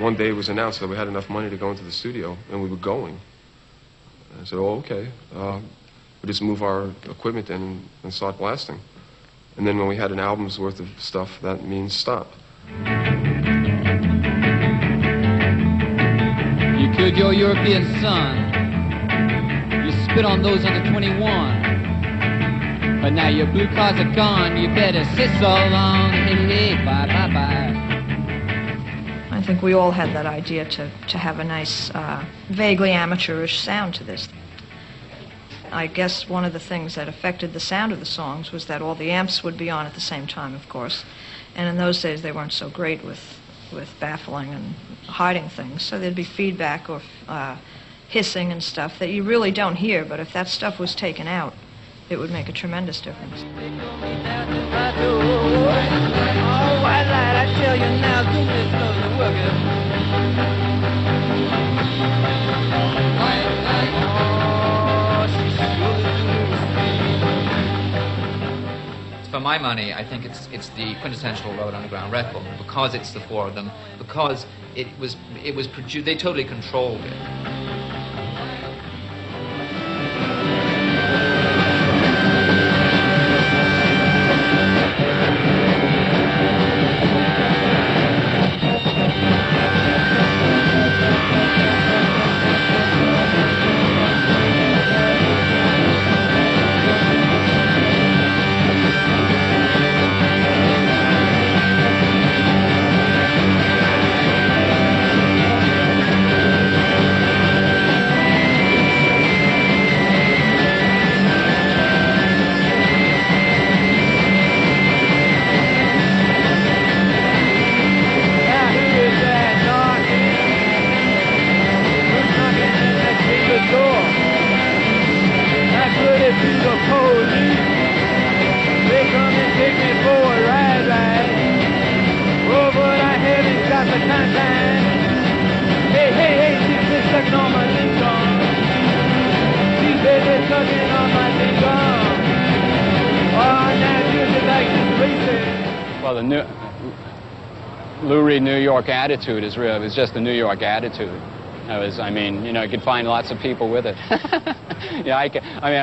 one day it was announced that we had enough money to go into the studio, and we were going. And I said, oh, okay. We just move our equipment in and start blasting. And then when we had an album's worth of stuff, that means stop. You killed your European son. You spit on those under 21. But now your blue cards are gone. You better sit so long. Hey, hey, bye, bye, bye. I think we all had that idea to have a nice, vaguely amateurish sound to this. I guess one of the things that affected the sound of the songs was that all the amps would be on at the same time, of course. And in those days, they weren't so great with baffling and hiding things. So there'd be feedback or hissing and stuff that you really don't hear, but if that stuff was taken out, it would make a tremendous difference. For my money, I think it's the quintessential Road Underground record because it's the four of them, because it was produced. They totally controlled it. Well, the Lou Reed New York attitude is real. It was just the New York attitude. I mean, you know, you could find lots of people with it. Yeah, I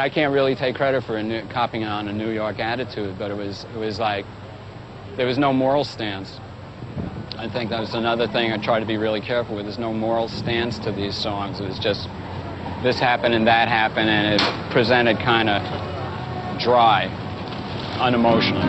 can't really take credit for copying on a New York attitude, but it was like there was no moral stance. I think that was another thing I tried to be really careful with. There's no moral stance to these songs. It was just this happened and that happened, and it presented kind of dry, unemotional.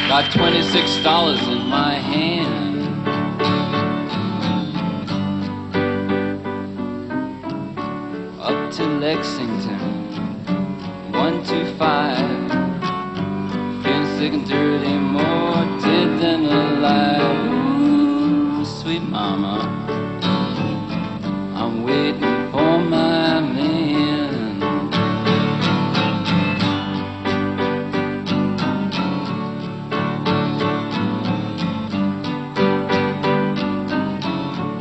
Got $26 in my hand. Up to Lexington, 125. Feeling sick and dirty, more dead than alive. Ooh, sweet mama, I'm waiting for my man.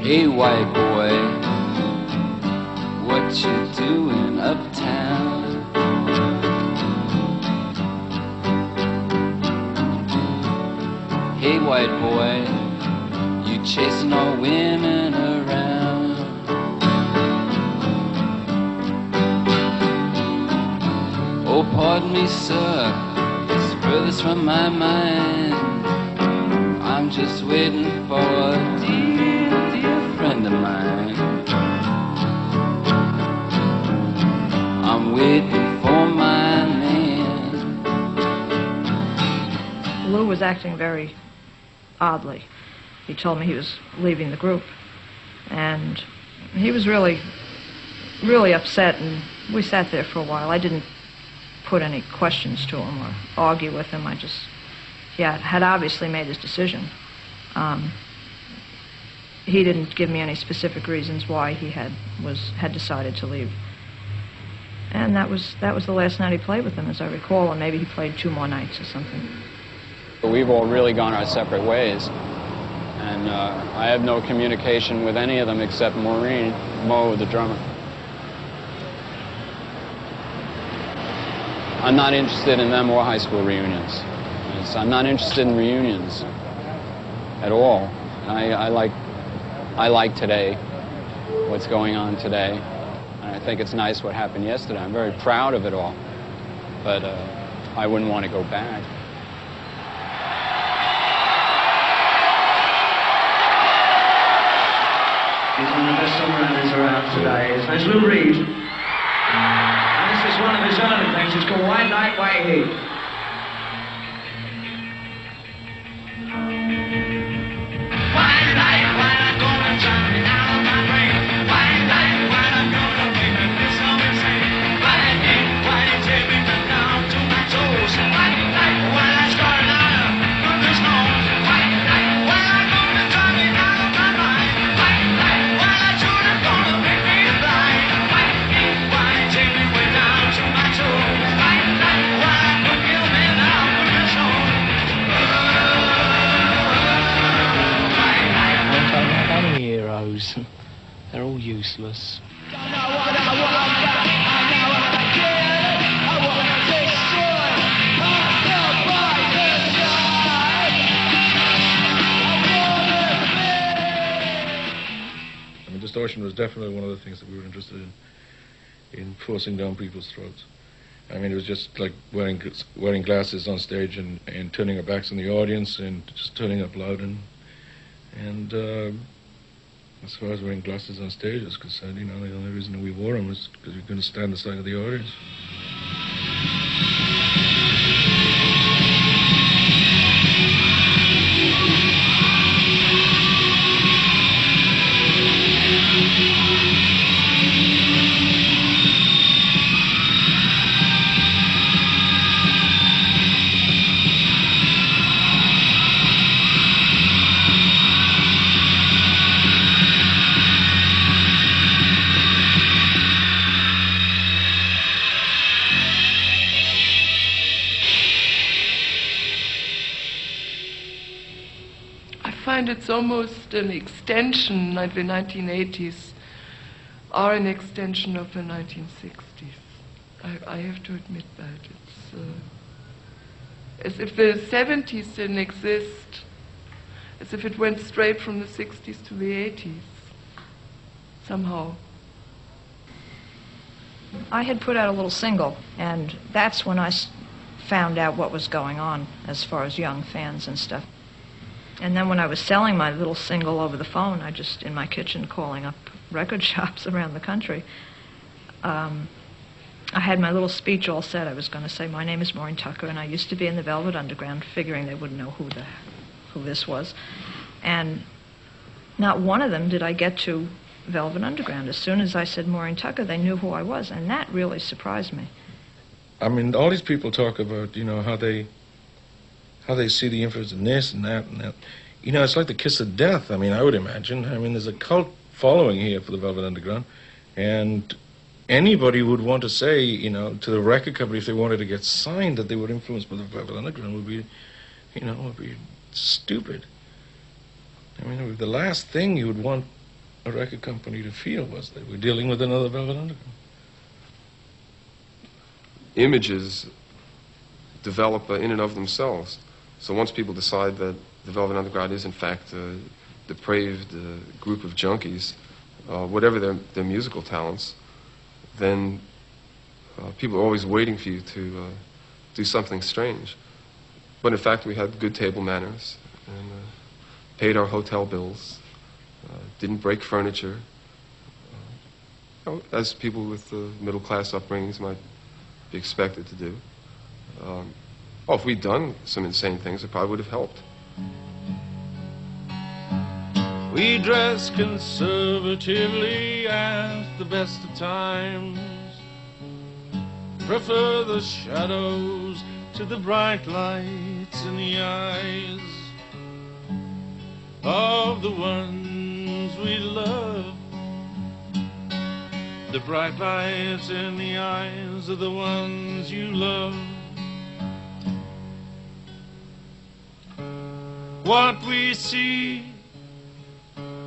Hey, white boy, what you doing uptown? Hey, white boy, you chasing all women around? Oh, pardon me, sir, it's furthest from my mind. I'm just waiting for a dear friend of mine. I'm waiting for my man. Lou was acting very oddly. He told me he was leaving the group, and he was really upset, and we sat there for a while. I didn't put any questions to him or argue with him. He had obviously made his decision. He didn't give me any specific reasons why he had decided to leave. And that was the last night he played with them, as I recall, and maybe he played 2 more nights or something. But we've all really gone our separate ways. And I have no communication with any of them except Maureen, Mo, the drummer. I'm not interested in them or high school reunions. I'm not interested in reunions at all. I like today, what's going on today. And I think it's nice what happened yesterday. I'm very proud of it all. But I wouldn't want to go back. He's one of the best songwriters around today. His name's Lou Reed. And this is one of his early things. It's called White Light, White Heat. White light, white light, gonna turn me out of my brain. White light, white light, gonna make me feel so insane. White heat, take me down to my toes. White light, white light, starting out of the snow. White light, white light, gonna turn me out of my mind. White light, white light, gonna make me blind. White heat, take me way down to my toes. White light, white light, gonna kill me now with the snow. I don't have any heroes. They're all useless. I mean, distortion was definitely one of the things that we were interested in forcing down people's throats. I mean, it was just like wearing glasses on stage and turning our backs on the audience and just turning up loud. And as far as wearing glasses on stage is concerned, you know, the only reason we wore them was because we couldn't stand the sight of the audience. I find it's almost an extension, like the 1980s are an extension of the 1960s. I have to admit that. It's as if the 70s didn't exist, as if it went straight from the 60s to the 80s, somehow. I had put out a little single, and that's when I found out what was going on as far as young fans and stuff. And then when I was selling my little single over the phone, I just, in my kitchen, calling up record shops around the country, I had my little speech all set. I was going to say, my name is Maureen Tucker, and I used to be in the Velvet Underground, figuring they wouldn't know who this was. And not one of them did I get to Velvet Underground. As soon as I said Maureen Tucker, they knew who I was, and that really surprised me. I mean, all these people talk about, you know, how they see the influence in this and that and that. You know, it's like the kiss of death, I mean, I would imagine. I mean, there's a cult following here for the Velvet Underground, and anybody would want to say, you know, to the record company, if they wanted to get signed, that they were influenced by the Velvet Underground would be, you know, would be stupid. I mean, the last thing you would want a record company to feel was that we're dealing with another Velvet Underground. Images develop in and of themselves. So once people decide that the Velvet Underground is in fact a depraved group of junkies, whatever their musical talents, then people are always waiting for you to do something strange. But in fact, we had good table manners and paid our hotel bills, didn't break furniture, you know, as people with middle-class upbringings might be expected to do. Oh, if we'd done some insane things, it probably would have helped. We dress conservatively at the best of times, prefer the shadows to the bright lights in the eyes of the ones we love. The bright lights in the eyes of the ones you love. what we see,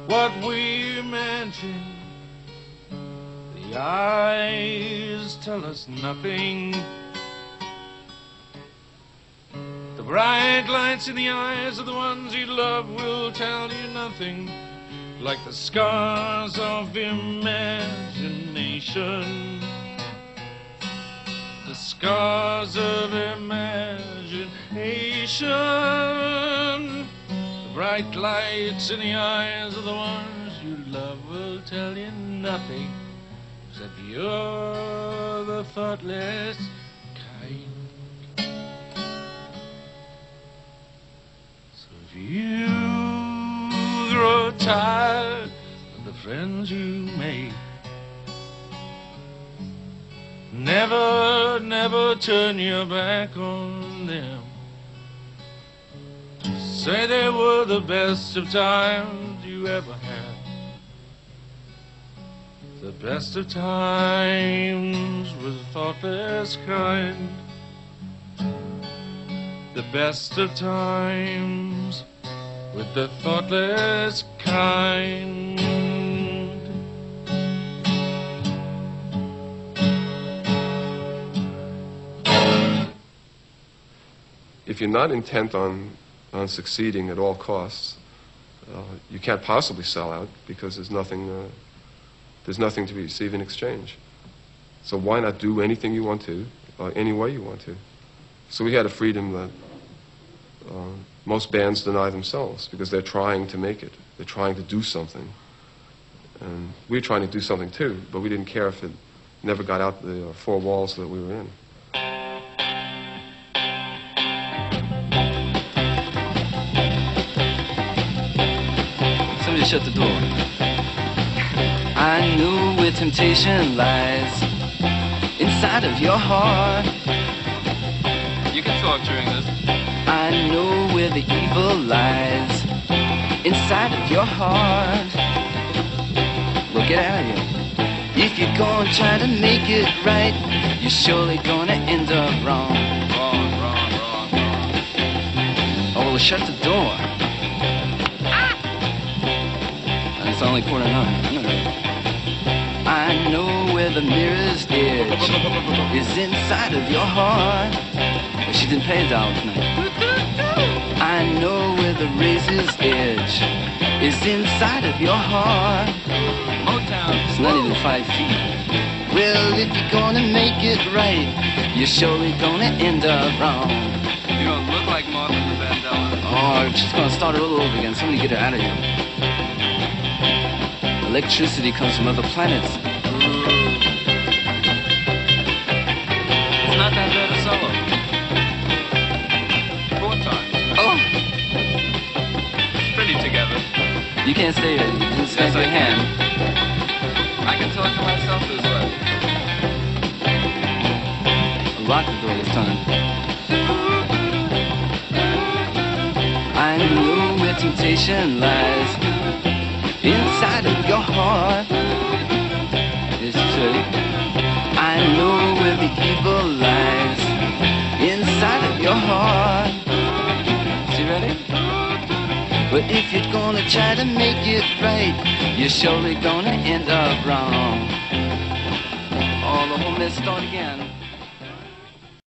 what we imagine. The eyes tell us nothing. The bright lights in the eyes of the ones you love will tell you nothing, like the scars of imagination. The scars of imagination. The bright lights in the eyes of the ones you love will tell you nothing, except you're the thoughtless kind. So if you grow tired of the friends you make, never, never turn your back on them. Say they were the best of times you ever had. The best of times with the thoughtless kind. The best of times with the thoughtless kind. If you're not intent on succeeding at all costs, you can't possibly sell out because there's nothing to receive in exchange. So why not do anything you want to, any way you want to? So we had a freedom that most bands deny themselves because they're trying to make it. They're trying to do something. And we were trying to do something too, but we didn't care if it never got out the four walls that we were in. Somebody shut the door. I knew where temptation lies inside of your heart. You can talk during this. I know where the evil lies inside of your heart. Well, get out of here. If you're gonna try to make it right, you're surely gonna end up wrong. Wrong. Oh, well, shut the door. It's only 8:45. I know where the mirror's edge is inside of your heart. Well, she didn't pay $1 tonight. I know where the razor's edge is inside of your heart. Motown. It's not even 5 feet. Well, if you're gonna make it right, you're surely gonna end up wrong. You don't look like Martha the Vandella. Oh, she's gonna start it all over again. Somebody get her out of here. Electricity comes from other planets. It's not that bad a solo. 4 times. Oh, It's pretty together. you can't stay here. You can snap your hand. I can talk to myself this way. Lock the door this time. I know where temptation lies inside of your heart. It's true. I know where the evil lies inside of your heart. See, ready? But if you're gonna try to make it right, you're surely gonna end up wrong. Oh, the whole mess start again.